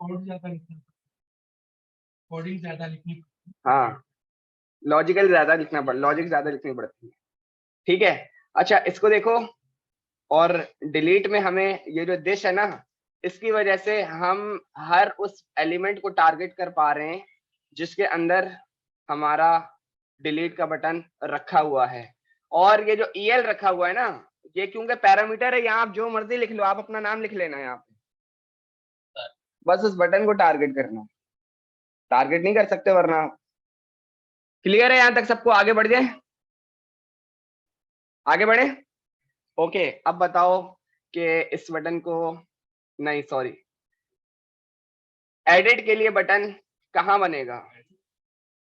Code ज्यादा लिखना, coding ज्यादा लिखनी। हाँ, लॉजिक ज्यादा लिखनी पड़ती है। ठीक है, अच्छा इसको देखो, और डिलीट में हमें ये जो दिस है ना, इसकी वजह से हम हर उस एलिमेंट को टारगेट कर पा रहे हैं जिसके अंदर हमारा डिलीट का बटन रखा हुआ है। और ये जो EL रखा हुआ है ना, ये क्योंकि पैरामीटर है, यहाँ आप जो मर्जी लिख लो, आप अपना नाम लिख लेना यहाँ पे, बस उस बटन को टारगेट करना, टारगेट नहीं कर सकते वरना। क्लियर है यहां तक सबको? आगे बढ़ जाए, आगे बढ़े। ओके, अब बताओ कि इस बटन को, नहीं सॉरी, एडिट के लिए बटन कहां बनेगा?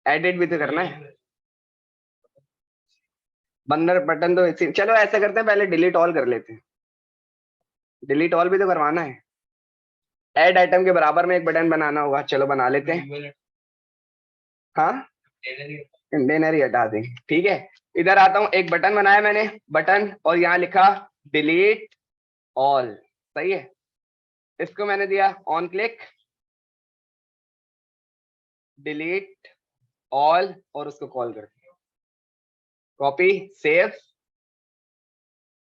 एडिट भी तो करना है, बंदर बटन तो इसी, चलो ऐसा करते हैं, पहले डिलीट ऑल कर लेते हैं, डिलीट ऑल भी तो करवाना है। ऐड आइटम के बराबर में एक बटन बनाना होगा, चलो बना लेते हैं। हाँ, कंटेनर ही हटा दें, ठीक है। इधर आता हूं, एक बटन बनाया मैंने, बटन, और यहाँ लिखा डिलीट ऑल, सही है। इसको मैंने दिया ऑन क्लिक, डिलीट ऑल, और उसको कॉल कर दिया, कॉपी सेव,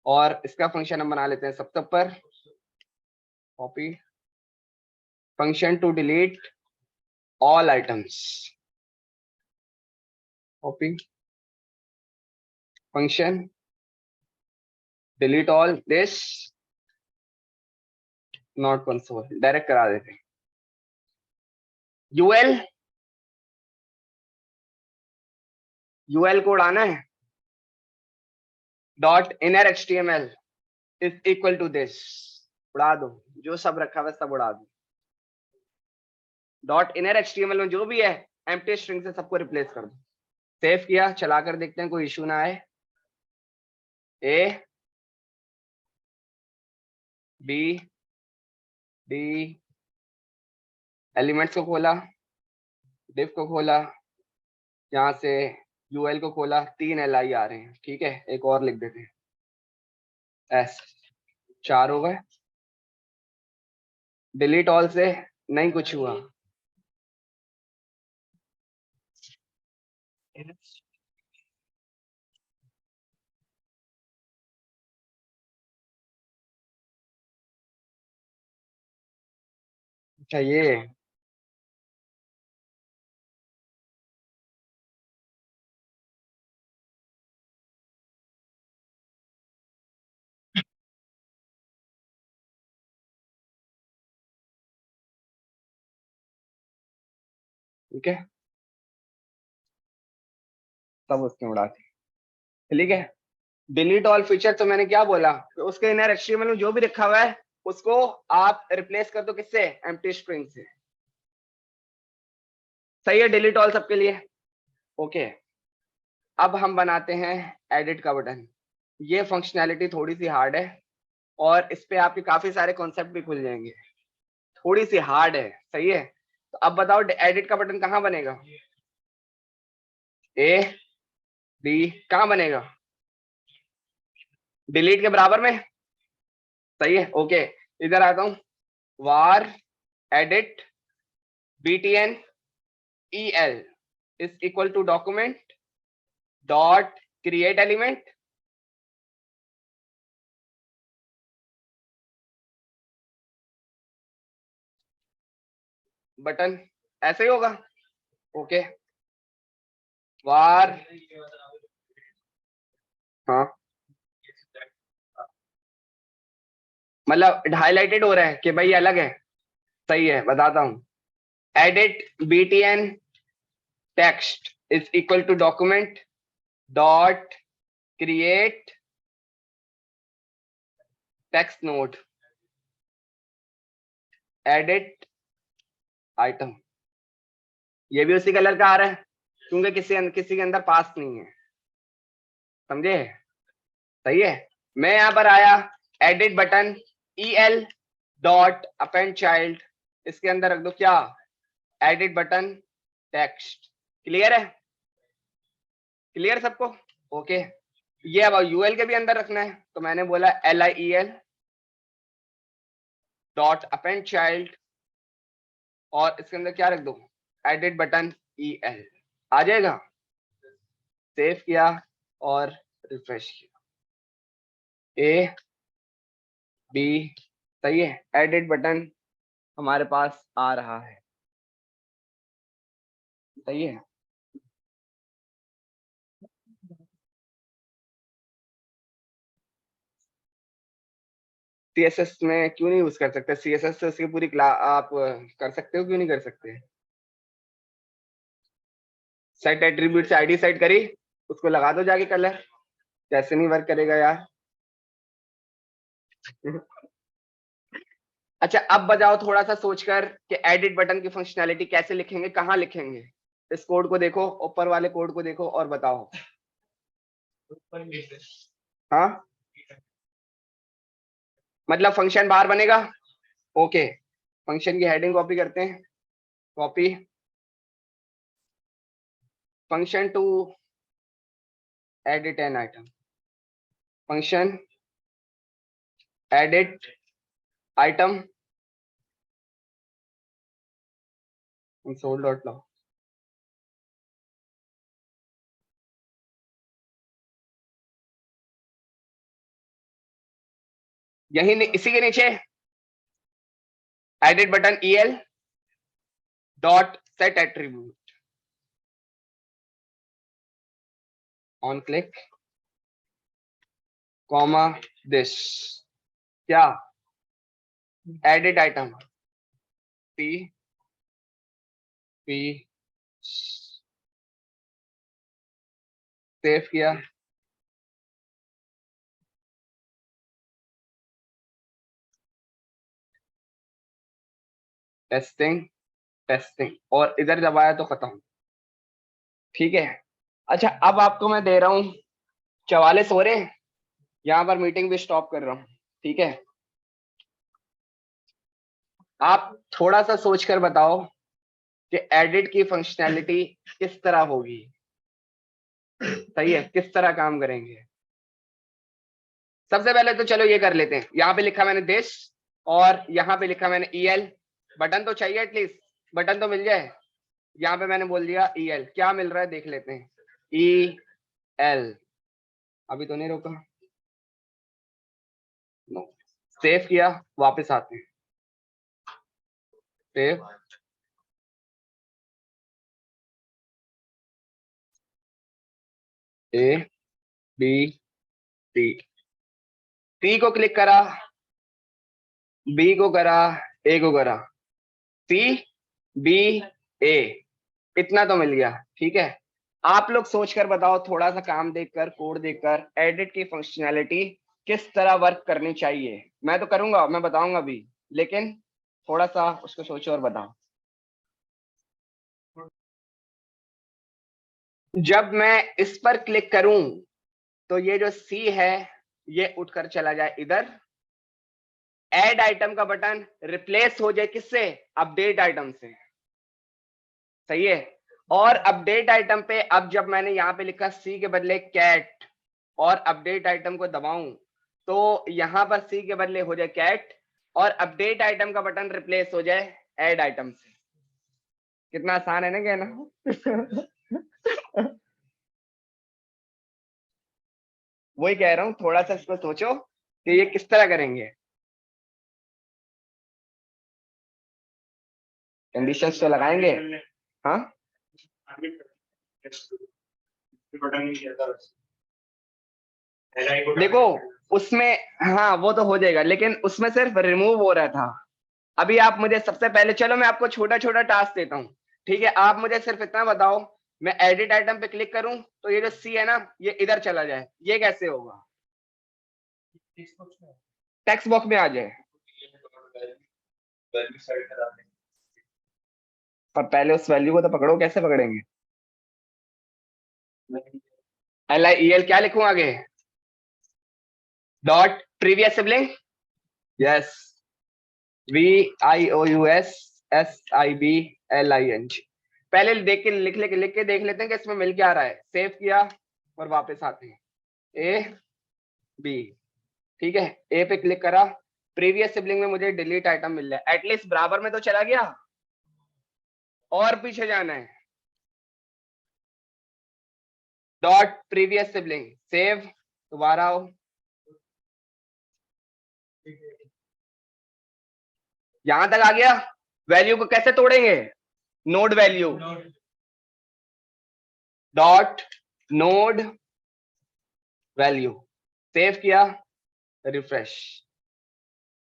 और इसका फंक्शन हम बना लेते हैं सबसे ऊपर, copy function to delete all items, copy function delete all this not console, direct करा देते हैं। यूएल को उड़ाना है, dot inner HTML is equal to this, उड़ा दो, जो सब रखा हुआ सब उड़ा दो। डॉट इनर HTML में जो भी है एम्प्टी स्ट्रिंग से सबको रिप्लेस कर दो। सेव किया, चला कर देखते हैं कोई इशू ना आए। A B D एलिमेंट्स को खोला, डिव को खोला, यहाँ से UL को खोला, 3 LI आ रहे हैं, ठीक है। एक और लिख देते हैं, S 4 हो गए। डिलीट ऑल से नहीं कुछ हुआ, अच्छा ये ठीक है, सब उसने उड़ा दी, ठीक है। डिलीट ऑल फीचर तो मैंने क्या बोला, तो उसके इनर HTML में जो भी रखा हुआ है उसको आप रिप्लेस कर दो, किससे? एम्प्टी स्ट्रिंग से, सही है। डिलीट ऑल सबके लिए ओके। अब हम बनाते हैं एडिट का बटन। ये फंक्शनैलिटी थोड़ी सी हार्ड है और इस पे आपके काफी सारे कॉन्सेप्ट भी खुल जाएंगे, थोड़ी सी हार्ड है, सही है। तो अब बताओ एडिट का बटन कहाँ बनेगा? A B कहाँ बनेगा? डिलीट के बराबर में, सही है ओके। इधर आता हूं, var edit btn el is equal to document dot create element, button ऐसे ही होगा ओके। var, हाँ मतलब हाईलाइटेड हो रहा है कि भाई अलग है, सही है, बताता हूं। edit btn text is equal to document dot create text node edit item, ये भी उसी कलर का आ रहा है क्योंकि किसी के अंदर पास नहीं है, समझे? सही है। मैं यहां पर आया, edit button EL dot append child, इसके अंदर रख दो क्या? Edit button text. क्लियर है? क्लियर सबको ओके। ये अब UL के भी अंदर रखना है, तो मैंने बोला LIEL डॉट अपेंड चाइल्ड और इसके अंदर क्या रख दो, एडिट बटन EL, आ जाएगा। सेव किया और रिफ्रेश किया, A B, सही है, एडिट बटन हमारे पास आ रहा है, सही है। CSS में क्यों नहीं यूज कर सकते, CSS से उसकी पूरी क्लास आप कर सकते हो, क्यों नहीं कर सकते। सेट एट्रीब्यूट से आईडी सेट करी, उसको लगा दो जाके कलर, कैसे नहीं वर्क करेगा यार। अच्छा अब बताओ थोड़ा सा सोचकर कि एडिट बटन की फंक्शनैलिटी कैसे लिखेंगे, कहाँ लिखेंगे। इस कोड को देखो, ऊपर वाले कोड को देखो और बताओ। हाँ मतलब फंक्शन बाहर बनेगा, ओके। फंक्शन की हेडिंग कॉपी करते हैं, copy function to edit an item, function edit item console dot log. यही इसी के नीचे edit button EL dot set attribute, on click comma this, क्या एडिट आइटम P सेव किया, टेस्टिंग टेस्टिंग, और इधर दबाया तो खत्म, ठीक है। अच्छा अब आपको मैं दे रहा हूँ 44 हो रहे हैं, यहाँ पर मीटिंग भी स्टॉप कर रहा हूँ, ठीक है। आप थोड़ा सा सोच कर बताओ कि एडिट की फंक्शनैलिटी किस तरह होगी, सही है, किस तरह काम करेंगे। सबसे पहले तो चलो ये कर लेते हैं, यहाँ पे लिखा मैंने दिस और यहाँ पे लिखा मैंने EL, बटन तो चाहिए एटलीस्ट, बटन तो मिल जाए। यहाँ पे मैंने बोल दिया EL, क्या मिल रहा है देख लेते हैं, EL अभी तो नहीं रोका, नो। सेव किया, वापस आते हैं, save A B C, C को क्लिक करा, B को करा, A को करा, C B A, इतना तो मिल गया, ठीक है। आप लोग सोचकर बताओ, थोड़ा सा काम देखकर, कोड देखकर, एडिट की फंक्शनैलिटी किस तरह वर्क करनी चाहिए। मैं तो करूंगा, मैं बताऊंगा अभी, लेकिन थोड़ा सा उसको सोचो और बताओ। जब मैं इस पर क्लिक करूं तो ये जो C है ये उठकर चला जाए इधर, ऐड आइटम का बटन रिप्लेस हो जाए किससे, अपडेट आइटम से, सही है। और अपडेट आइटम पे अब जब मैंने यहाँ पे लिखा C के बदले कैट और अपडेट आइटम को दबाऊं तो यहाँ पर C के बदले हो जाए कैट और अपडेट आइटम का बटन रिप्लेस हो जाए ऐड आइटम से। कितना आसान है ना कहना। वही कह रहा हूँ, थोड़ा सा इसको सोचो कि ये किस तरह करेंगे। कंडीशंस तो लगाएंगे, हाँ देखो उसमें, हाँ वो तो हो जाएगा, लेकिन उसमें सिर्फ रिमूव हो रहा था। अभी आप मुझे सबसे पहले, चलो मैं आपको छोटा छोटा टास्क देता हूँ, ठीक है। आप मुझे सिर्फ इतना बताओ, मैं एडिट आइटम पे क्लिक करूं तो ये जो C है ना ये इधर चला जाए, ये कैसे होगा, टेक्स्ट बॉक्स में आ जाए। पर पहले उस वैल्यू को तो पकड़ो, कैसे पकड़ेंगे। LIEL क्या लिखूं आगे, dot previous sibling, yes VIOUSSIBLING। पहले देख के लिख के देख लेते हैं कि इसमें मिल क्या रहा है। सेव किया और वापस आते हैं, A B, ठीक है। A पे क्लिक करा, प्रीवियस सिबलिंग में मुझे डिलीट आइटम मिल रहा है, एटलीस्ट बराबर में तो चला गया। और पीछे जाना है, डॉट प्रीवियस सिबलिंग, सेव, दोबारा आओ, यहां तक आ गया। वैल्यू को कैसे तोड़ेंगे, node value, dot node value, save किया, रिफ्रेश,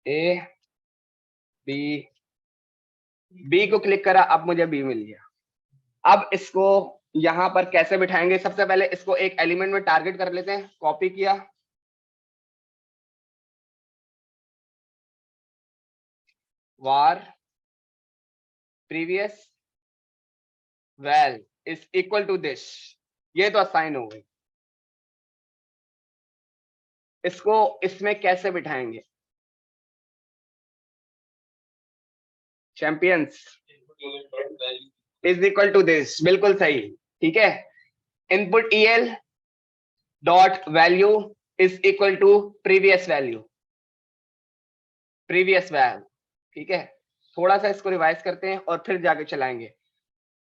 ए बी, बी को क्लिक करा, अब मुझे बी मिल गया। अब इसको यहां पर कैसे बिठाएंगे, सबसे पहले इसको एक एलिमेंट में टारगेट कर लेते हैं, कॉपी किया, var previous val is equal to this, ये तो असाइन हो गई। इसको इसमें कैसे बिठाएंगे, champions is equal to this, बिल्कुल सही, ठीक है। Input EL dot value is equal to previous value, previous value, ठीक है। थोड़ा सा इसको रिवाइज करते हैं और फिर जाके चलाएंगे।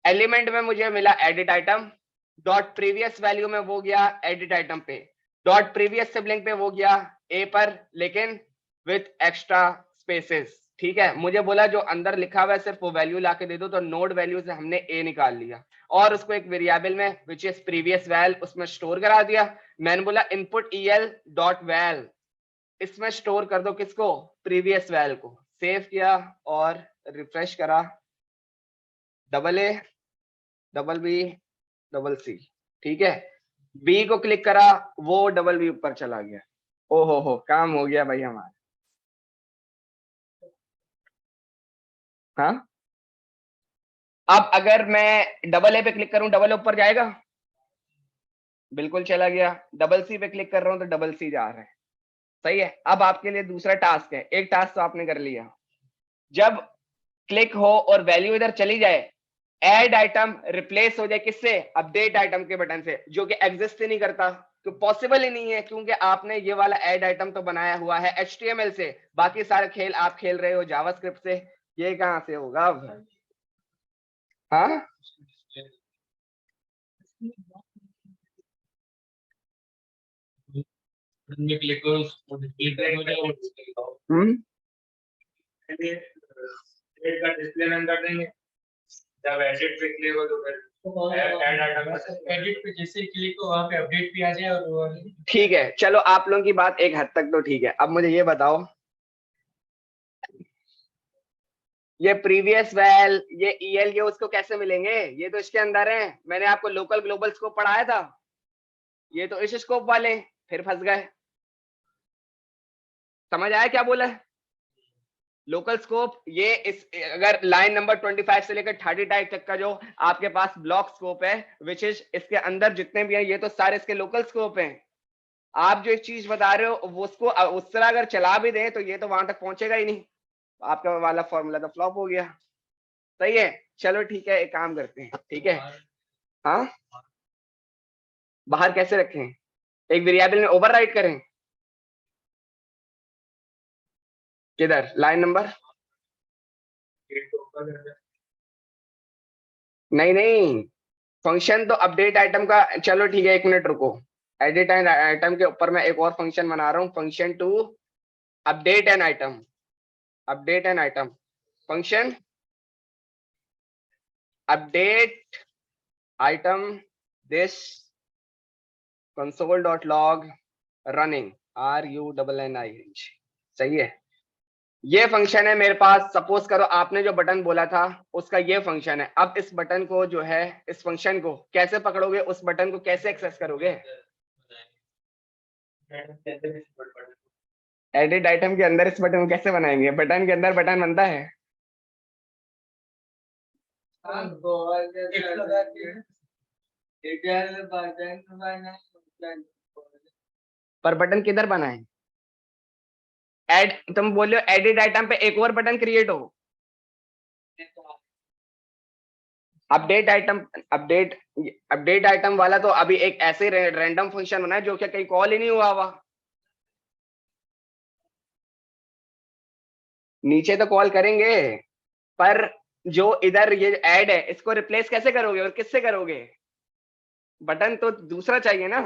एलिमेंट में मुझे मिला edit item, dot previous value में वो गया एडिट आइटम पे, डॉट प्रीवियस सिबलिंग पे वो गया ए पर, लेकिन विथ एक्स्ट्रा स्पेसेस, ठीक है। मुझे बोला जो अंदर लिखा हुआ है सिर्फ वो वैल्यू लाके दे दो, तो नोड वैल्यू से हमने ए निकाल लिया और उसको एक वेरिएबल में विच इज प्रीवियस वैल उसमें स्टोर करा दिया। मैंने बोला इनपुट EL डॉट वैल, इसमें स्टोर कर दो किसको, प्रीवियस वैल को, सेव किया और रिफ्रेश करा, double A double B double C, ठीक है। बी को क्लिक करा, वो डबल बी ऊपर चला गया, ओ हो काम हो गया भाई हमारा। हाँ, अब अगर मैं डबल ए पे क्लिक करूं, डबल ऊपर जाएगा, बिल्कुल चला गया। डबल सी पे क्लिक कर रहा हूं तो डबल सी जा रहा है, सही है। अब आपके लिए दूसरा टास्क है, एक टास्क तो आपने कर लिया, जब क्लिक हो और वैल्यू इधर चली जाए, ऐड आइटम रिप्लेस हो जाए किससे, अपडेट आइटम के बटन से, जो कि एग्जिस्ट ही नहीं करता, तो पॉसिबल ही नहीं है, क्योंकि आपने ये वाला ऐड आइटम तो बनाया हुआ है HTML से, बाकी सारे खेल आप खेल रहे हो जावास्क्रिप्ट से, ये कहां से होगा अब। हाँ, क्लिक करो उसको डिलीट हो जाए, डेट का डिस्प्ले रन कर देंगे, जब एडिट पे क्लिक हो तो फिर ऐड आइटम, एडिट पे जैसे ही क्लिक हो वहां पे अपडेट भी आ जाए और वो, ठीक है। चलो आप लोगों की बात एक हद तक तो ठीक है। अब मुझे ये बताओ, ये प्रीवियस वैल, ये EL, ये उसको कैसे मिलेंगे, ये तो इसके अंदर है। मैंने आपको लोकल ग्लोबल स्कोप पढ़ाया था, ये तो इस स्कोप वाले, फिर फंस गए। समझ आया क्या बोला है, लोकल स्कोप, ये इस अगर लाइन नंबर 25 से लेकर 30 तक का जो आपके पास ब्लॉक स्कोप है, विच इज इसके अंदर जितने भी हैं ये तो सारे इसके लोकल स्कोप हैं। आप जो एक चीज बता रहे हो वो उसको उस तरह अगर चला भी दें तो ये तो वहां तक पहुंचेगा ही नहीं, आपका वाला फॉर्मूला तो फ्लॉप हो गया, सही है। चलो ठीक है, एक काम करते हैं, ठीक है। हाँ, बाहर कैसे रखें, एक वेरिएबल में ओवरराइट करें, किधर, लाइन नंबर, नहीं नहीं, फंक्शन तो अपडेट आइटम का, चलो ठीक है, एक मिनट रुको। एडिट एंड आइटम के ऊपर मैं एक और फंक्शन बना रहा हूँ, function to update an item, update an item, function update item this console.log running RUNNING, सही है। ये फंक्शन है मेरे पास, सपोज करो आपने जो बटन बोला था उसका ये फंक्शन है। अब इस बटन को जो है, इस फंक्शन को कैसे पकड़ोगे, उस बटन को कैसे एक्सेस करोगे, एडिट आइटम के अंदर इस बटन को कैसे बनाएंगे, बटन के अंदर बटन बनता है, पर बटन किधर बनाए, एड, तुम बोलो एडिट आइटम पे एक और बटन क्रिएट हो, अपडेट आइटम, अपडेट आइटम वाला तो अभी एक ऐसे रैंडम फंक्शन बना है जो कि कहीं कॉल ही नहीं हुआ हुआ, नीचे तो कॉल करेंगे पर जो इधर ये ऐड है इसको रिप्लेस कैसे करोगे और किससे करोगे? बटन तो दूसरा चाहिए ना,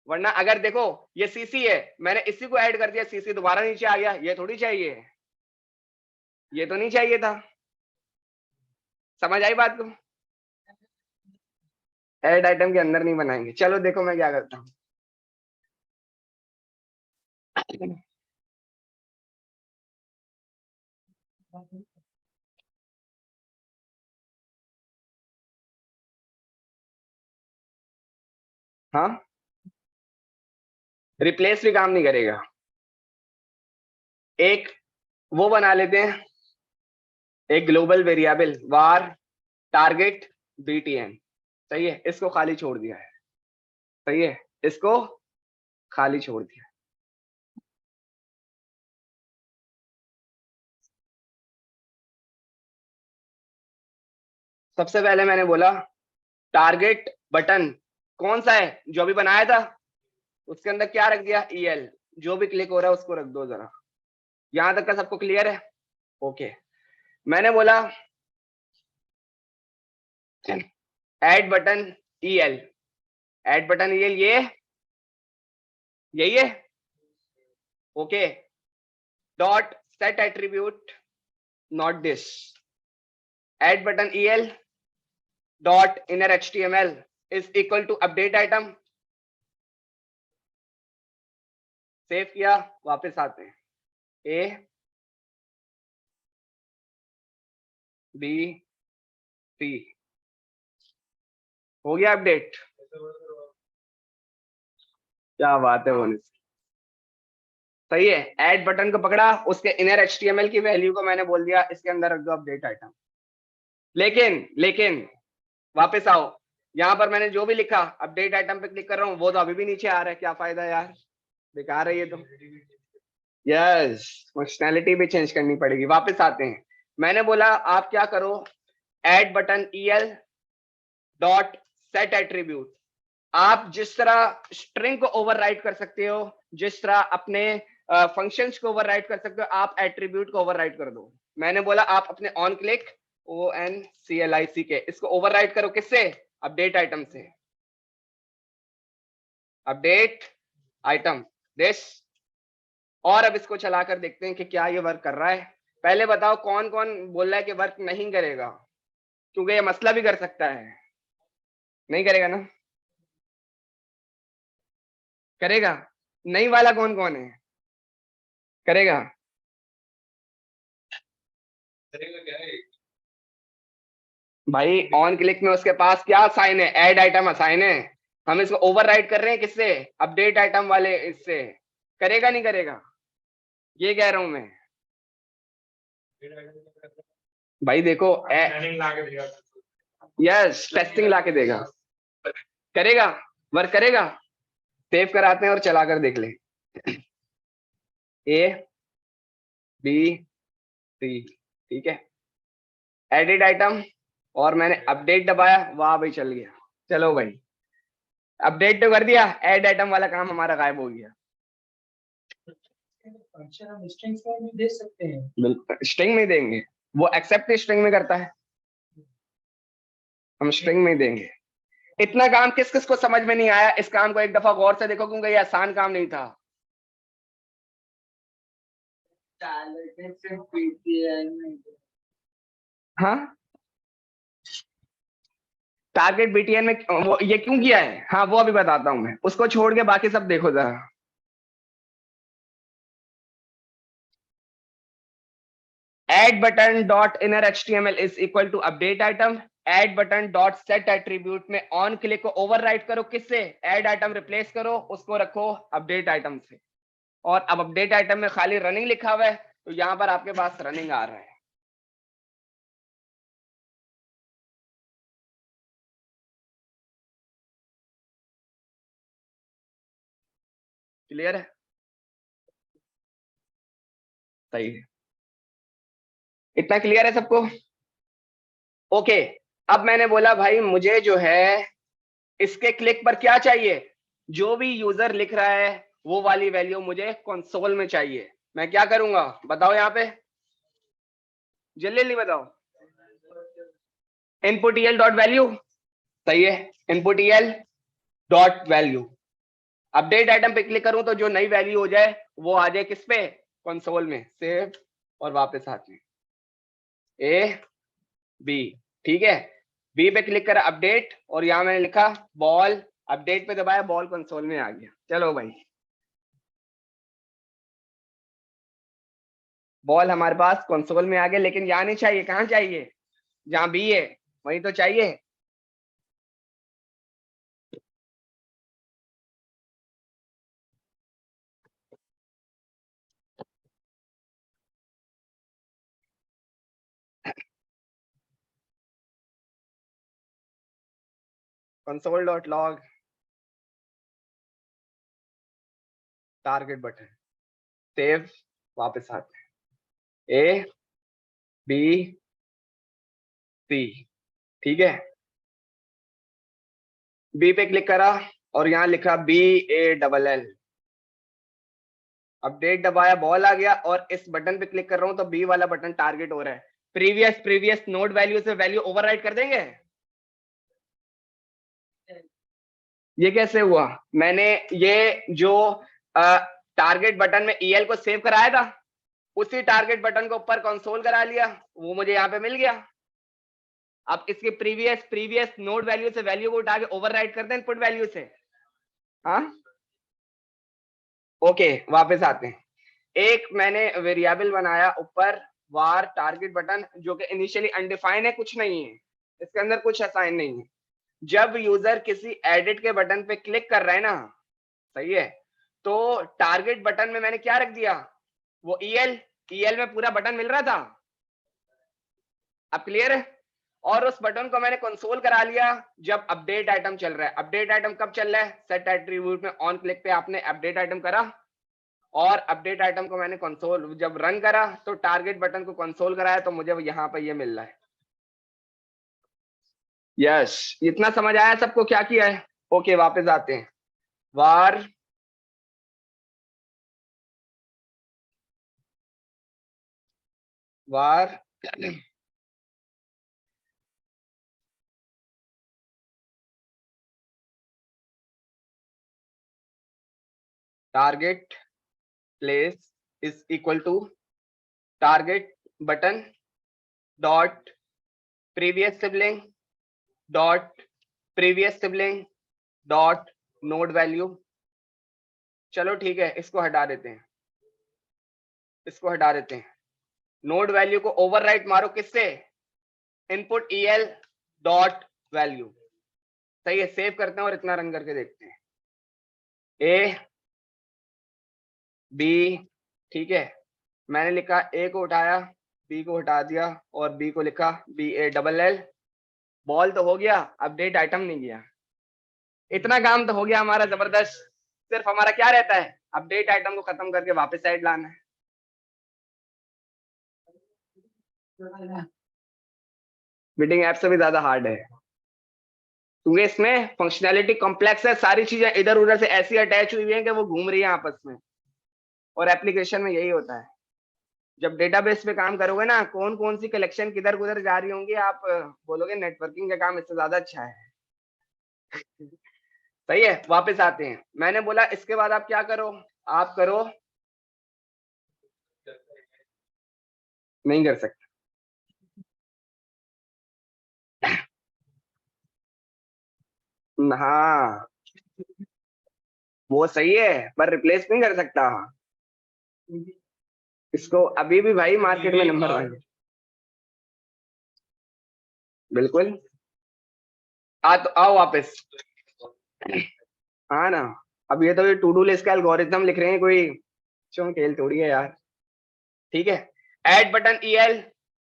वरना अगर देखो ये सीसी है, मैंने इसी को ऐड कर दिया, सीसी दोबारा नीचे आ गया, ये थोड़ी चाहिए, ये तो नहीं चाहिए था। समझ आई बात को? ऐड आइटम के अंदर नहीं बनाएंगे। चलो देखो मैं क्या करता हूँ। हाँ, रिप्लेस भी काम नहीं करेगा। एक वो बना लेते हैं, एक global variable var target btn। सही है, इसको खाली छोड़ दिया है। सही है, इसको खाली छोड़ दिया। सबसे पहले मैंने बोला टारगेट बटन कौन सा है जो अभी बनाया था, उसके अंदर क्या रख दिया, el। जो भी क्लिक हो रहा है उसको रख दो जरा। यहां तक का सबको क्लियर है? ओके। मैंने बोला add button el, add button el ये यही है। Okay, dot set attribute not this, add button el dot inner html is equal to update item. Save किया, वापस आते हैं, ए बी सी, हो गया अपडेट। क्या बात है होने से। सही है, ऐड बटन को पकड़ा, उसके इनर html की वैल्यू को मैंने बोल दिया इसके अंदर रख दो अपडेट आइटम। लेकिन वापस आओ, यहाँ पर मैंने जो भी लिखा अपडेट आइटम पे क्लिक कर रहा हूँ, वो तो अभी भी नीचे आ रहा है। क्या फायदा यार, बेकार है ये तो। यस, फंक्शनैलिटी भी चेंज करनी पड़ेगी। वापस आते हैं, मैंने बोला आप क्या करो, add button el dot set attribute. आप जिस तरह स्ट्रिंग को ओवरराइड कर सकते हो, जिस तरह अपने फंक्शंस को ओवरराइड कर सकते हो, आप एट्रीब्यूट को ओवरराइड कर दो। मैंने बोला आप अपने ऑन क्लिक ONCLIC के इसको ओवरराइड करो, किससे, अपडेट आइटम से। Update item this. और अब इसको चलाकर देखते हैं कि क्या ये वर्क कर रहा है। पहले बताओ कौन कौन बोल रहा है कि वर्क नहीं करेगा, क्योंकि ये मसला भी कर सकता है। नहीं करेगा ना? करेगा? नहीं वाला कौन कौन है? करेगा? करेगा क्या है? भाई ऑन क्लिक में उसके पास क्या साइन है, ऐड आइटम असाइन है। हम इसको ओवरराइड कर रहे हैं किससे, अपडेट आइटम वाले इससे। करेगा नहीं करेगा, ये कह रहा हूं मैं। भाई देखो यस, टेस्टिंग ला के देगा। करेगा, वर्क करेगा। सेव कराते हैं और चला कर देख ले। ए बी सी, ठीक है, एडिट आइटम, और मैंने अपडेट दबाया, वाह भाई चल गया। चलो भाई, अपडेट तो कर दिया, ऐड आइटम वाला काम हमारा गायब हो गया। फंक्शन हम स्ट्रिंग्स में भी दे सकते हैं। बिल्कुल स्ट्रिंग में देंगे, वो एक्सेप्ट स्ट्रिंग में करता है, हम स्ट्रिंग में देंगे। इतना काम किस किस को समझ में नहीं आया, इस काम को एक दफा गौर से देखो, क्योंकि ये आसान काम नहीं था। हाँ, टारगेट बीटीएन में वो ये क्यों किया है, हाँ वो अभी बताता हूं मैं, उसको छोड़ के बाकी सब देखो जरा। Add button dot inner HTML is equal to update item. Add button dot set attribute में ऑन क्लिक को ओवरराइड करो, किससे, ऐड आइटम रिप्लेस करो, उसको रखो अपडेट आइटम से। और अब अपडेट आइटम में खाली रनिंग लिखा हुआ है, तो यहां पर आपके पास रनिंग आ रहा है। क्लियर है? सही है, इतना क्लियर है सबको? ओके। अब मैंने बोला भाई मुझे जो है इसके क्लिक पर क्या चाहिए, जो भी यूजर लिख रहा है वो वाली वैल्यू मुझे कंसोल में चाहिए। मैं क्या करूंगा बताओ, यहाँ पे जल्दी जल्दी बताओ। इनपुट EL डॉट वैल्यू, सही है, input EL dot value. Update item पे क्लिक करूं तो जो नई वैल्यू हो जाए वो आ जाए किस पे, कंसोल में, सेव और वापस आते हैं A B, ठीक है। B पे क्लिक करा अपडेट और यहां मैंने लिखा बॉल, अपडेट पे दबाया बॉल कंसोल में आ गया। चलो भाई बॉल हमारे पास कंसोल में आ गया, लेकिन यहाँ नहीं चाहिए, कहाँ चाहिए, जहां B है वहीं तो चाहिए। Console dot log target button, save, वापस आते हैं A B C, ठीक है। B पे क्लिक करा और यहाँ लिखा BALL, अपडेट दबाया बॉल आ गया और इस बटन पे क्लिक कर रहा हूं तो B वाला बटन टारगेट हो रहा है। प्रीवियस नोड वैल्यू से वैल्यू ओवरराइट कर देंगे। ये कैसे हुआ, मैंने ये जो टारगेट बटन में EL को सेव कराया था उसी टारगेट बटन को ऊपर कंसोल करा लिया, वो मुझे यहाँ पे मिल गया। अब इसके प्रीवियस नोड वैल्यू से वैल्यू को उठा के ओवरराइट कर दें इनपुट वैल्यू से। हाँ ओके, वापस आते हैं। एक मैंने वेरिएबल बनाया ऊपर वार टारगेट बटन, जो कि इनिशियली अनडिफाइन है, कुछ नहीं है इसके अंदर, कुछ असाइन नहीं है। जब यूजर किसी एडिट के बटन पे क्लिक कर रहा है ना, सही है, तो टारगेट बटन में मैंने क्या रख दिया, वो EL में पूरा बटन मिल रहा था। अब क्लियर है। और उस बटन को मैंने कंसोल करा लिया जब अपडेट आइटम चल रहा है। अपडेट आइटम कब चल रहा है, सेट एट्रीब्यूट में ऑन क्लिक पे आपने अपडेट आइटम करा और अपडेट आइटम को मैंने कंसोल जब रन करा तो टारगेट बटन को कंसोल कराया तो मुझे यहाँ पर ये मिल रहा है। यस, इतना समझ आया सबको क्या किया है। ओके वापस आते हैं, var target place is equal to target button dot previous sibling dot node value. चलो ठीक है, इसको हटा देते हैं, नोड वैल्यू को ओवरराइट मारो किससे, इनपुट EL डॉट वैल्यू। सही है, सेव करते हैं और इतना रन करके देखते हैं। A B, ठीक है, मैंने लिखा A को उठाया, B को हटा दिया और B को लिखा BALL। बॉल तो हो गया, अपडेट आइटम नहीं गया। इतना काम तो हो गया हमारा जबरदस्त। सिर्फ हमारा क्या रहता है, अपडेट आइटम को खत्म करके वापस साइड लाना है। बिल्डिंग ऐप से भी ज्यादा हार्ड है क्योंकि इसमें फंक्शनैलिटी कॉम्प्लेक्स है, सारी चीजें इधर उधर से ऐसी अटैच हुई है कि वो घूम रही है आपस में। और एप्लीकेशन में यही होता है, जब डेटाबेस पे काम करोगे ना, कौन कौन सी कलेक्शन किधर उधर जा रही होंगी, आप बोलोगे नेटवर्किंग का काम इससे ज्यादा अच्छा है। सही है, वापस आते हैं। मैंने बोला इसके बाद आप क्या करो, आप करो, नहीं कर सकते। हाँ वो सही है पर रिप्लेस नहीं कर सकता। इसको अभी भी भाई मार्केट में नंबर 1, बिल्कुल। तो आओ वापस। हाँ ना, अब ये तो ये टू डू लिस्ट का एल्गोरिथम लिख रहे हैं, कोई क्यों खेल थोड़ी है यार। ठीक है, add button EL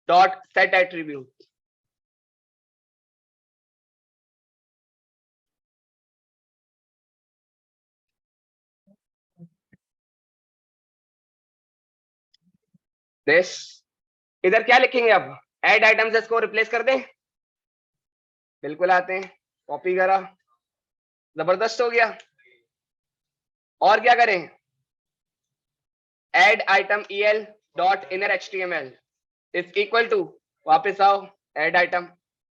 dot set attribute. This, इधर क्या लिखेंगे अब, ऐड आइटम से इसको रिप्लेस कर दें। बिल्कुल आते हैं, कॉपी करा, जबरदस्त हो गया। और क्या करें, add item EL dot inner HTML is equal to, वापस आओ, ऐड आइटम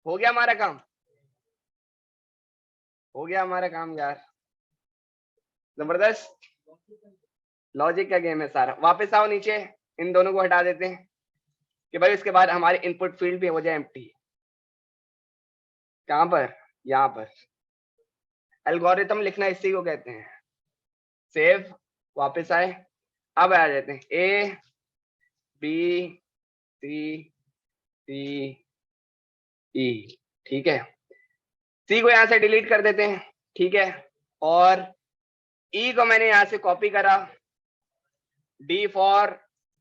हो गया हमारा काम, हो गया हमारा काम यार, जबरदस्त। लॉजिक का गेम है सारा। वापस आओ नीचे, इन दोनों को हटा देते हैं कि भाई उसके बाद हमारी इनपुट फील्ड भी हो जाए एम्प्टी। कहां पर, यहाँ पर। एल्गोरिथम लिखना इसी को कहते हैं। सेव, वापस आए, अब आ जाते हैं A B C D E, ठीक है। सी को यहां से डिलीट कर देते हैं, ठीक है, और ई को मैंने यहां से कॉपी करा, डी फॉर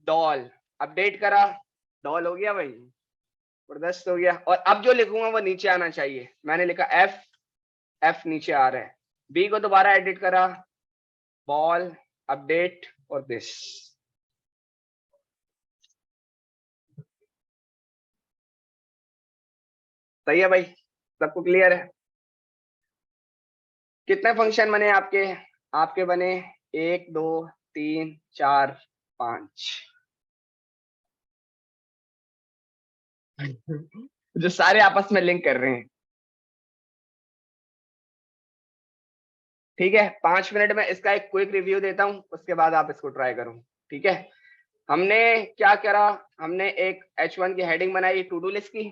डॉल, अपडेट करा, डॉल हो गया भाई, जबरदस्त हो गया। और अब जो लिखूंगा वो नीचे आना चाहिए, मैंने लिखा एफ, एफ नीचे आ रहा है। बी को दोबारा एडिट करा, बॉल, अपडेट और दिस। सही है भाई, सबको क्लियर है? कितने फंक्शन बने आपके? आपके बने 1 2 3 4 5 जो सारे आपस में लिंक कर रहे हैं, ठीक है। 5 मिनट में इसका एक क्विक रिव्यू देता हूं, उसके बाद आप इसको ट्राई करो, ठीक है। हमने क्या करा, हमने एक H1 की हेडिंग बनाई टू डू लिस्ट की,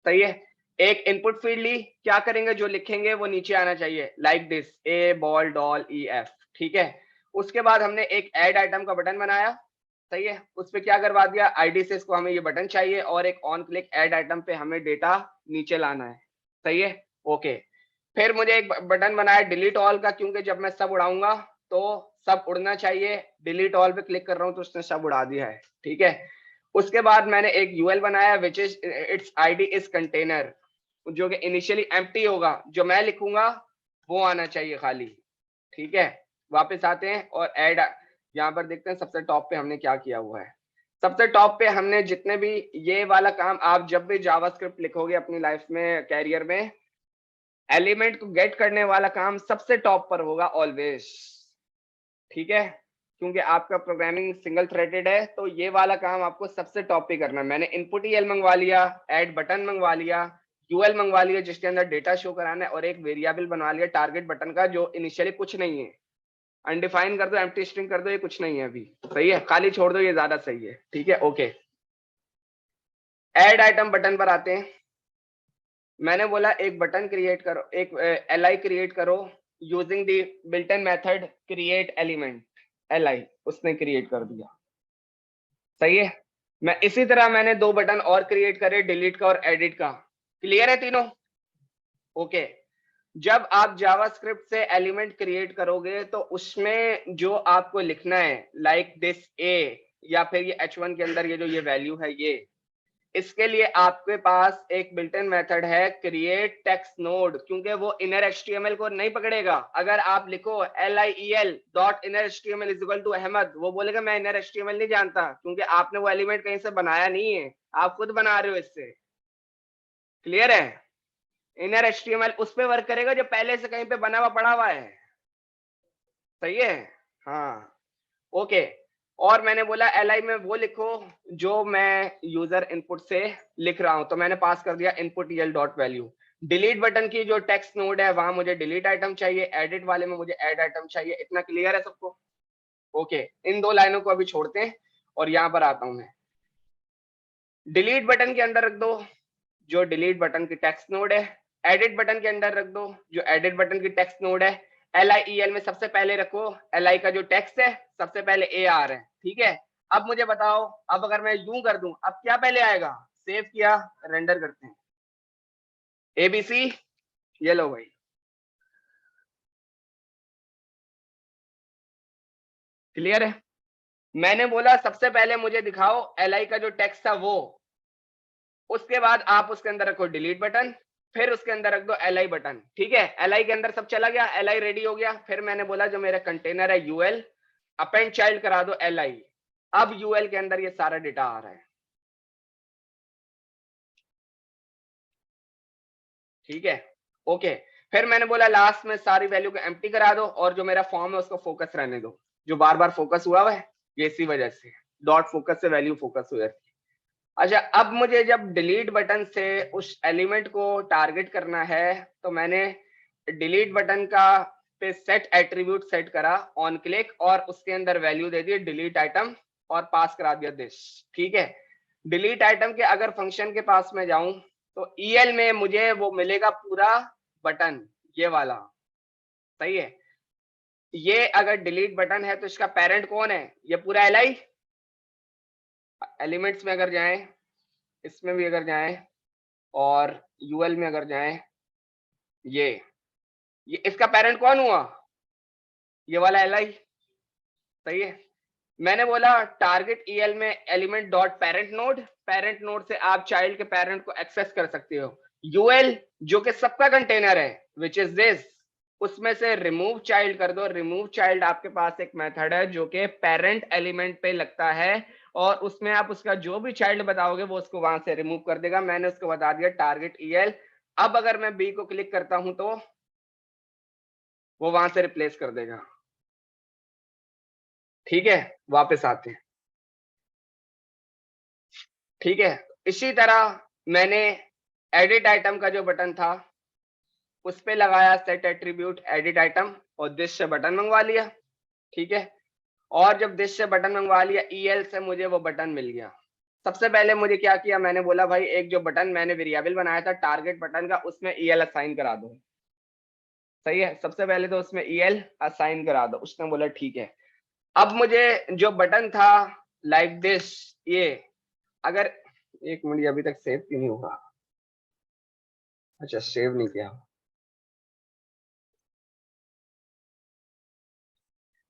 सही है। एक इनपुट फील्ड ली, क्या करेंगे, जो लिखेंगे वो नीचे आना चाहिए, like this, A ball doll E F, ठीक है। उसके बाद हमने एक ऐड आइटम का बटन बनाया, सही है। उस पर क्या करवा दिया, आईडी से इसको हमें ये बटन चाहिए और एक ऑन क्लिक ऐड आइटम पे हमें डेटा नीचे लाना है, सही है, ओके। फिर मुझे एक बटन बनाया डिलीट ऑल का, क्योंकि जब मैं सब उड़ाऊंगा तो सब उड़ना चाहिए। डिलीट ऑल पे क्लिक कर रहा हूं तो उसने सब उड़ा दिया है, ठीक है। उसके बाद मैंने एक यूएल बनाया which is it's ID is container, जो कि इनिशियली एम्प्टी होगा, जो मैं लिखूंगा वो आना चाहिए खाली, ठीक है। वापस आते हैं और ऐड, यहाँ पर देखते हैं सबसे टॉप पे हमने क्या किया हुआ है। सबसे टॉप पे हमने जितने भी ये वाला काम, आप जब भी जावास्क्रिप्ट लिखोगे अपनी लाइफ में, कैरियर में, एलिमेंट को गेट करने वाला काम सबसे टॉप पर होगा ऑलवेज, ठीक है। क्योंकि आपका प्रोग्रामिंग सिंगल थ्रेडेड है, तो ये वाला काम आपको सबसे टॉप पे करना है। मैंने इनपुट ईएल मंगवा लिया, ऐड बटन मंगवा लिया, यूएल मंगवा लिया जिसके अंदर डेटा शो कराना है, और एक वेरिएबल बनवा लिया टारगेट बटन का, जो इनिशियली कुछ नहीं है। अनडिफाइन कर दो, एम्प्टी स्ट्रिंग कर दो, ये कुछ नहीं है अभी, सही है, खाली छोड़ दो, ये ज्यादा सही है, ठीक है, ओके। ऐड आइटम बटन पर आते हैं। मैंने बोला एक बटन क्रिएट करो, एक एलआई क्रिएट करो using the built in method create element, LI उसने क्रिएट कर दिया, सही है। मैं इसी तरह मैंने 2 बटन और क्रिएट करे, डिलीट का और एडिट का। क्लियर है तीनों? ओके। जब आप जावास्क्रिप्ट से एलिमेंट क्रिएट करोगे तो उसमें जो आपको लिखना है, लाइक दिस ए, या फिर ये H1 के अंदर ये जो ये वैल्यू है, ये, इसके लिए आपके पास एक बिल्ट इन मेथड है क्रिएट टेक्स्ट नोड, क्योंकि वो इनर एचटीएमएल को नहीं पकड़ेगा। अगर आप लिखो LIEL dot inner HTML is equal to Ahmed, वो बोलेगा मैं इनर एचटीएमएल नहीं जानता, क्योंकि आपने वो एलिमेंट कहीं से बनाया नहीं है, आप खुद बना रहे हो इससे। क्लियर है? इनर एचटीएमएल उस पे वर्क करेगा जो पहले से कहीं पे बना हुआ पड़ा हुआ है, सही है, हाँ, ओके। और मैंने बोला एलआई में वो लिखो जो मैं यूजर इनपुट से लिख रहा हूं, तो मैंने पास कर दिया इनपुट यल डॉट वैल्यू। डिलीट बटन की जो टेक्स्ट नोड है वहां मुझे डिलीट आइटम चाहिए, एडिट वाले में मुझे ऐड आइटम चाहिए। इतना क्लियर है सबको? ओके, इन 2 लाइनों को अभी छोड़ते हैं और यहां पर आता हूं मैं। डिलीट बटन के अंदर रख दो जो डिलीट बटन की टेक्स्ट नोड है, एडिट बटन के अंदर रख दो जो एडिट बटन की टेक्स्ट नोड है। LIEL में सबसे पहले रखो LI का जो टेक्स्ट है, सबसे पहले AR है, ठीक है। अब मुझे बताओ, अब अगर मैं यूं कर दूं, अब क्या पहले आएगा? सेव किया, रेंडर करते हैं, ABC, ये लो भाई, क्लियर है? मैंने बोला सबसे पहले मुझे दिखाओ LI का जो टेक्स्ट था वो, उसके बाद आप उसके अंदर रखो डिलीट बटन, फिर उसके अंदर रख दो LI बटन, ठीक है। LI के अंदर सब चला गया, LI रेडी हो गया। फिर मैंने बोला जो मेरा कंटेनर है UL, अपेंड चाइल्ड करा दो LI। अब UL के अंदर ये सारा डेटा आ रहा है, ठीक है, ओके। फिर मैंने बोला लास्ट में सारी वैल्यू को एम्प्टी करा दो, और जो मेरा फॉर्म है उसको फोकस रहने दो, जो बार बार फोकस हुआ है ये इसी वजह से डॉट फोकस से वैल्यू फोकस हो जाती है। अच्छा, अब मुझे जब डिलीट बटन से उस एलिमेंट को टारगेट करना है तो मैंने डिलीट बटन का पे सेट एट्रीब्यूट सेट करा ऑन क्लिक और उसके अंदर वैल्यू दे दी डिलीट आइटम और पास करा दिया दिस। ठीक है, डिलीट आइटम के अगर फंक्शन के पास में जाऊं तो ईएल में मुझे वो मिलेगा पूरा बटन, ये वाला। सही है, ये अगर डिलीट बटन है तो इसका पेरेंट कौन है, ये पूरा एलआई। एलिमेंट्स में अगर जाएं, इसमें भी अगर जाएं और यूएल में अगर जाएं, ये इसका पेरेंट कौन हुआ, ये वाला एलआई। सही है, मैंने बोला टारगेट ईएल में एलिमेंट डॉट पेरेंट नोड से आप चाइल्ड के पेरेंट को एक्सेस कर सकते हो। यूएल जो कि सबका कंटेनर है विच इज दिस, उसमें से रिमूव चाइल्ड कर दो। रिमूव चाइल्ड आपके पास एक मेथड है जो कि पेरेंट एलिमेंट पे लगता है और उसमें आप उसका जो भी चाइल्ड बताओगे वो उसको वहां से रिमूव कर देगा। मैंने उसको बता दिया टारगेट ईएल। अब अगर मैं बी को क्लिक करता हूं तो वो वहां से रिप्लेस कर देगा। ठीक है, वापस आते हैं। ठीक है, इसी तरह मैंने एडिट आइटम का जो बटन था उस पे लगाया सेट एट्रीब्यूट एडिट आइटम और दिस से बटन मंगवा लिया। ठीक है, और जब दिस से बटन मंगवा लिया ईएल से मुझे वो बटन मिल गया। सबसे पहले मुझे क्या किया, मैंने बोला भाई एक जो बटन मैंने वेरिएबल बनाया था टारगेट बटन का उसमें ईएल असाइन करा दो। सही है, सबसे पहले तो उसमें ईएल असाइन करा दो। उसने बोला ठीक है। अब मुझे जो बटन था लाइक दिस, ये अगर एक मिनट, अभी तक सेव क्यों नहीं होगा। अच्छा, सेव नहीं किया।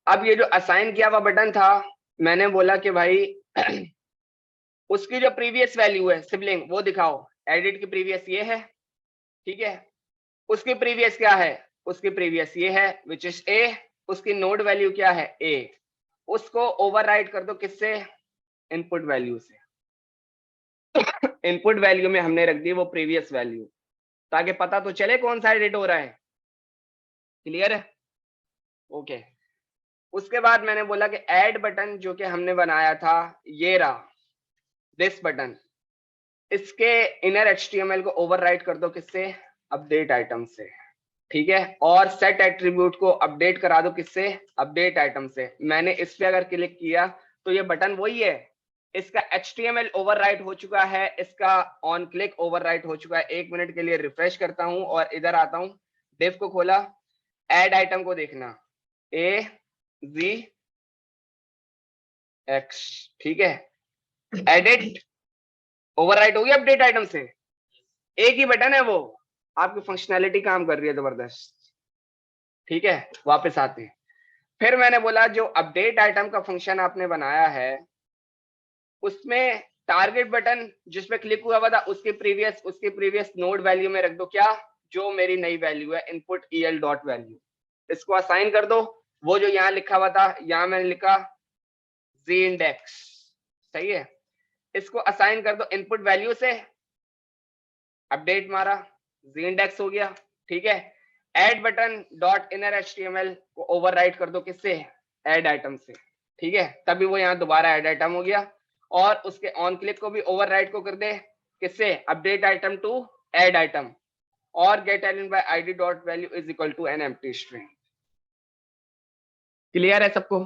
अब ये जो असाइन किया हुआ बटन था, मैंने बोला कि भाई उसकी जो प्रीवियस वैल्यू है सिबलिंग वो दिखाओ। एडिट की प्रीवियस ये है। ठीक है, उसकी प्रीवियस क्या है, उसकी प्रीवियस ये है विच इज ए। उसकी नोड वैल्यू क्या है, ए। उसको ओवरराइट कर दो किससे, इनपुट वैल्यू से। इनपुट वैल्यू में हमने रख दी वो प्रीवियस वैल्यू, ताकि पता तो चले कौन सा एडिट हो रहा है। क्लियर है, ओके। उसके बाद मैंने बोला कि ऐड बटन जो कि हमने बनाया था ये रहा दिस बटन, इसके इनर एचटीएमएल को ओवरराइट कर दो किससे, अपडेट आइटम से। ठीक है, और सेट एट्रीब्यूट को अपडेट करा दो किससे, अपडेट आइटम से। मैंने इस पे अगर क्लिक किया तो ये बटन वही है, इसका एचटीएमएल ओवरराइट हो चुका है, इसका ऑन क्लिक ओवरराइट हो चुका है। एक मिनट के लिए रिफ्रेश करता हूं और इधर आता हूं, डिव को खोला, ऐड आइटम को देखना, ए जी एक्स। ठीक है, एडिट ओवरराइट हो गया अपडेट आइटम से। एक ही बटन है वो, आपकी फंक्शनैलिटी काम कर रही है जबरदस्त। ठीक है, वापस आते हैं। फिर मैंने बोला जो अपडेट आइटम का फंक्शन आपने बनाया है उसमें टारगेट बटन जिसपे क्लिक हुआ हुआ था उसकी प्रीवियस नोड वैल्यू में रख दो क्या, जो मेरी नई वैल्यू है इनपुट ईएल डॉट वैल्यू। इसको असाइन कर दो, वो जो यहाँ लिखा हुआ था यहाँ मैंने लिखा जी इंडेक्स। सही है, इसको असाइन कर दो इनपुट वैल्यू से, अपडेट मारा, जी इंडेक्स हो गया। ठीक है, add button dot inner HTML को ओवरराइट कर दो किससे, ऐड आइटम से। ठीक है, तभी वो यहाँ दोबारा ऐड आइटम हो गया। और उसके ऑन क्लिक को भी ओवरराइट को कर दे किससे, update item to add item, और get element by ID dot value is equal to an empty string. Clear है सबको।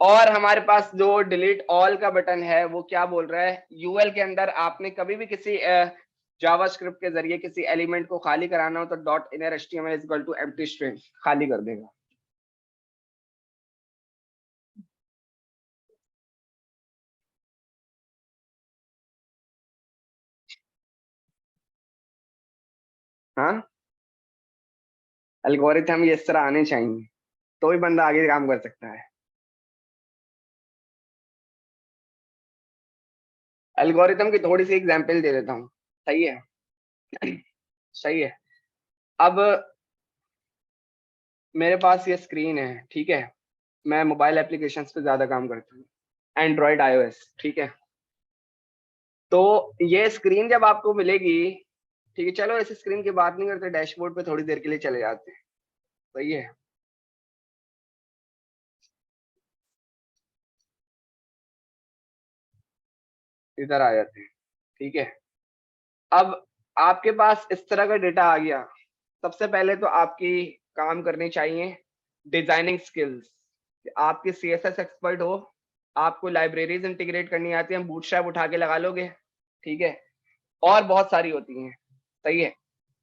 और हमारे पास जो डिलीट ऑल का बटन है वो क्या बोल रहा है, यूएल के अंदर आपने कभी भी किसी जावास्क्रिप्ट के जरिए किसी एलिमेंट को खाली कराना हो तो dot inner HTML is equal to empty string खाली कर देगा। हाँ, एल्गोरिथम ये इस तरह आने चाहिए तो ही बंदा आगे काम कर सकता है। एल्गोरिथम की थोड़ी सी एग्जांपल दे देता हूँ। सही है, सही है। अब मेरे पास ये स्क्रीन है, ठीक है, मैं मोबाइल एप्लीकेशन पे ज्यादा काम करता हूँ, एंड्रॉइड आईओएस। ठीक है, तो ये स्क्रीन जब आपको मिलेगी, ठीक है, चलो इस स्क्रीन की बात नहीं करते, डैशबोर्ड पे थोड़ी देर के लिए चले जाते हैं। सही है, इधर आ जाते हैं, ठीक है। अब आपके पास इस तरह का डेटा आ गया, सबसे पहले तो आपकी काम करनी चाहिए डिजाइनिंग स्किल्स। आपके CSS एक्सपर्ट हो, आपको लाइब्रेरीज इंटीग्रेट करनी आती है, बूटस्ट्रैप उठा के लगा लोगे, ठीक है। और बहुत सारी होती हैं, सही है,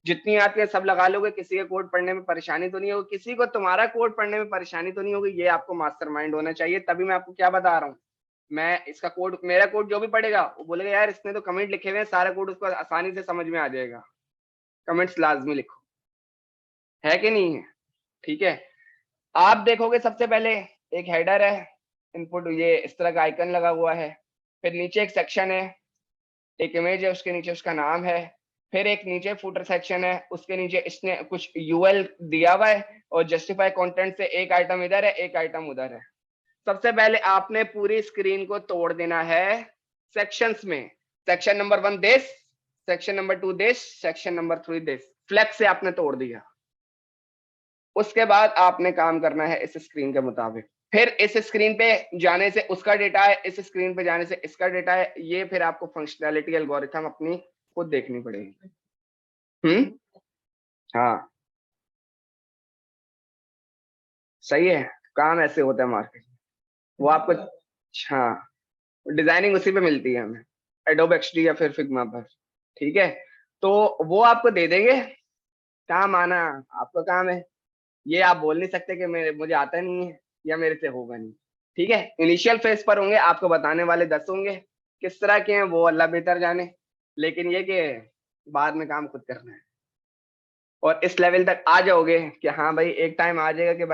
जितनी आती है सब लगा लोगे, किसी के कोड पढ़ने में परेशानी तो नहीं होगी, किसी को तुम्हारा कोड पढ़ने में परेशानी तो नहीं होगी। ये आपको मास्टरमाइंड होना चाहिए। तभी मैं आपको क्या बता रहा हूँ, मैं इसका कोड, मेरा कोड जो भी पढ़ेगा वो बोलेगा यार इसने तो कमेंट लिखे हुए हैं, सारा कोड उसको आसानी से समझ में आ जाएगा। कमेंट्स लाजमी लिखो, है कि नहीं है, ठीक है। आप देखोगे सबसे पहले एक हेडर है, इनपुट, ये इस तरह का आइकन लगा हुआ है, फिर नीचे एक सेक्शन है, एक इमेज है, उसके नीचे उसका नाम है, फिर एक नीचे फुटर सेक्शन है, उसके नीचे इसने कुछ UL दिया हुआ है, और जस्टिफाई कंटेंट से एक आइटम इधर है, एक आइटम उधर है। सबसे पहले आपने पूरी स्क्रीन को तोड़ देना है सेक्शंस में। Section number 1 this, section number 2 this, section number 3 this, flex से आपने तोड़ दिया। उसके बाद आपने काम करना है इस स्क्रीन के मुताबिक। फिर इस स्क्रीन पे जाने से उसका डेटा है, इस स्क्रीन पे जाने से इसका डेटा है। ये फिर आपको फंक्शनैलिटी एल्गोरिथम अपनी खुद देखनी पड़ेगी। हाँ, सही है, काम ऐसे होता है मार्केट में। वो आपको, हाँ, डिजाइनिंग उसी पे मिलती है हमें, एडोब XD या फिर फिग्मा पर, ठीक है। तो वो आपको दे देंगे, काम आना आपका काम है। ये आप बोल नहीं सकते कि मुझे आता नहीं है या मेरे से होगा नहीं, ठीक है। इनिशियल फेज पर होंगे, आपको बताने वाले 10 होंगे, किस तरह के हैं वो अल्लाह बेहतर जाने, लेकिन ये कि बाद में काम खुद करना है। और इस लेवल तक आ जाओगे कि हाँ भाई, एक टाइम आ जाएगा कि